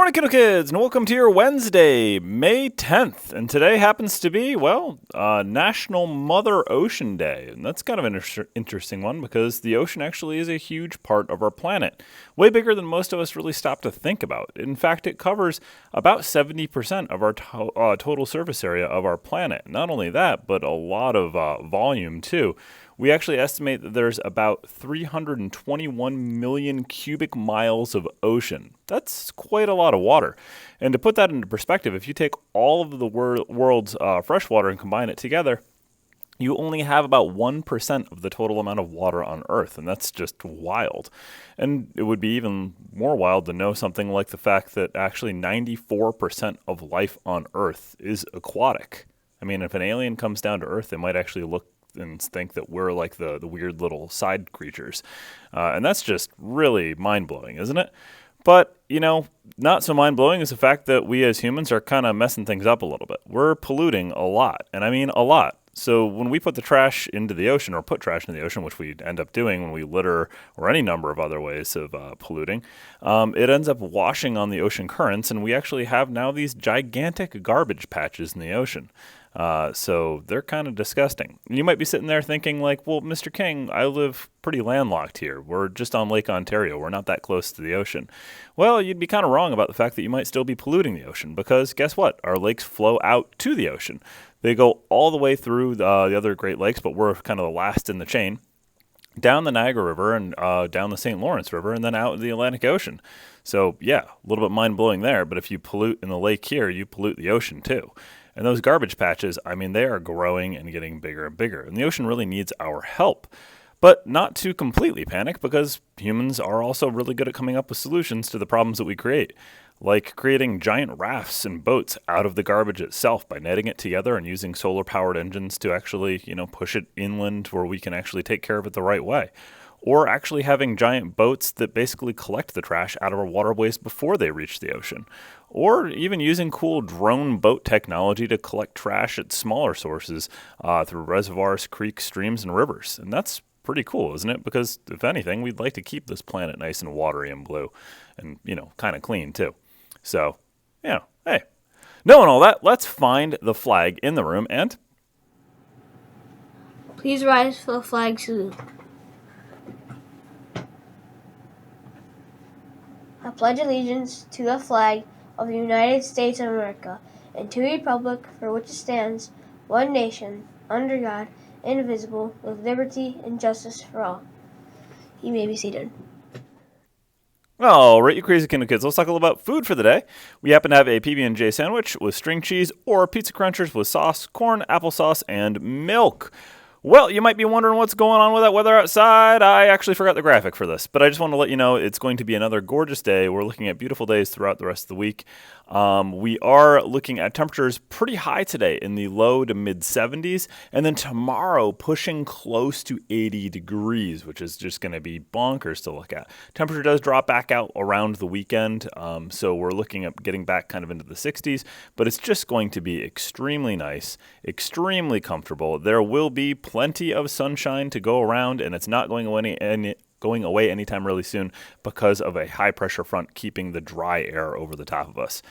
morning, Kindle Kids, and welcome to your Wednesday, May 10th. And today happens to be, National Mother Ocean Day. And that's kind of an interesting one because the ocean actually is a huge part of our planet. Way bigger than most of us really stop to think about. In fact, it covers about 70% of our total surface area of our planet. Not only that, but a lot of volume too. We actually estimate that there's about 321 million cubic miles of ocean. That's quite a lot of water. And to put that into perspective, if you take all of the world's fresh water and combine it together, you only have about 1% of the total amount of water on Earth, and that's just wild. And it would be even more wild to know something like the fact that actually 94% of life on Earth is aquatic. I mean, if an alien comes down to Earth, they might actually look and think that we're like the weird little side creatures. And that's just really mind-blowing, isn't it? But, not so mind-blowing is the fact that we as humans are kind of messing things up a little bit. We're polluting a lot, and I mean a lot. So when we put the trash into the ocean, or put trash into the ocean, which we end up doing when we litter or any number of other ways of polluting, it ends up washing on the ocean currents, and we actually have now these gigantic garbage patches in the ocean. So they're kind of disgusting. You might be sitting there thinking like, well, Mr. King, I live pretty landlocked here. We're just on Lake Ontario. We're not that close to the ocean. Well, you'd be kind of wrong about the fact that you might still be polluting the ocean because guess what? Our lakes flow out to the ocean. They go all the way through the other Great Lakes, but we're kind of the last in the chain, down the Niagara River and down the St. Lawrence River and then out in the Atlantic Ocean. So yeah, a little bit mind-blowing there, but if you pollute in the lake here, you pollute the ocean too. And those garbage patches, I mean, they are growing and getting bigger and bigger. And the ocean really needs our help. But not to completely panic because humans are also really good at coming up with solutions to the problems that we create. Like creating giant rafts and boats out of the garbage itself by netting it together and using solar-powered engines to actually, push it inland where we can actually take care of it the right way. Or actually having giant boats that basically collect the trash out of our waterways before they reach the ocean. Or even using cool drone boat technology to collect trash at smaller sources through reservoirs, creeks, streams, and rivers. And that's pretty cool, isn't it? Because if anything, we'd like to keep this planet nice and watery and blue and, kind of clean too. So, hey, knowing all that, let's find the flag in the room and... Please rise for the flag salute. I pledge allegiance to the flag of the United States of America and to the republic for which it stands, one nation, under God, indivisible, with liberty and justice for all. You may be seated. All right, you crazy Kindle Kids, let's talk a little about food for the day. We happen to have a PB&J sandwich with string cheese or pizza crunchers with sauce, corn, applesauce, and milk. Well, you might be wondering what's going on with that weather outside. I actually forgot the graphic for this, but I just want to let you know it's going to be another gorgeous day. We're looking at beautiful days throughout the rest of the week. We are looking at temperatures pretty high today in the low to mid 70s, and then tomorrow pushing close to 80 degrees, which is just going to be bonkers to look at. Temperature does drop back out around the weekend, so we're looking at getting back kind of into the 60s, but it's just going to be extremely nice, extremely comfortable. There will be plenty of sunshine to go around, and it's not going away anytime really soon because of a high pressure front keeping the dry air over the top of us.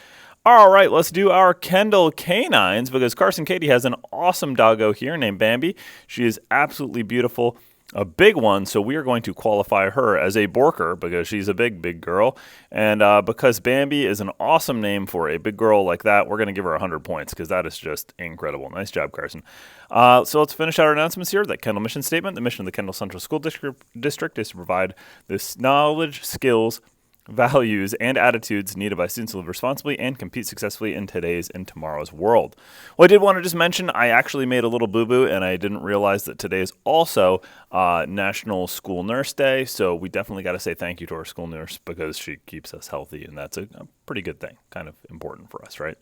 All right, let's do our Kendall canines because Carson Katie has an awesome doggo here named Bambi. She is absolutely beautiful. A big one, so we are going to qualify her as a Borker because she's a big girl. And because Bambi is an awesome name for a big girl like that, we're going to give her 100 points because that is just incredible. Nice job, Carson. So let's finish our announcements here. That Kendall mission statement. The mission of the Kendall Central School District is to provide this knowledge, skills, values, and attitudes needed by students to live responsibly and compete successfully in today's and tomorrow's world. Well, I did want to just mention I actually made a little boo-boo, and I didn't realize that today is also National School Nurse Day, so we definitely got to say thank you to our school nurse because she keeps us healthy, and that's a pretty good thing, kind of important for us, right?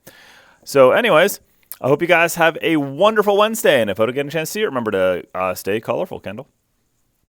So anyways, I hope you guys have a wonderful Wednesday, and if I don't get a chance to see you, remember to stay colorful, Kendall.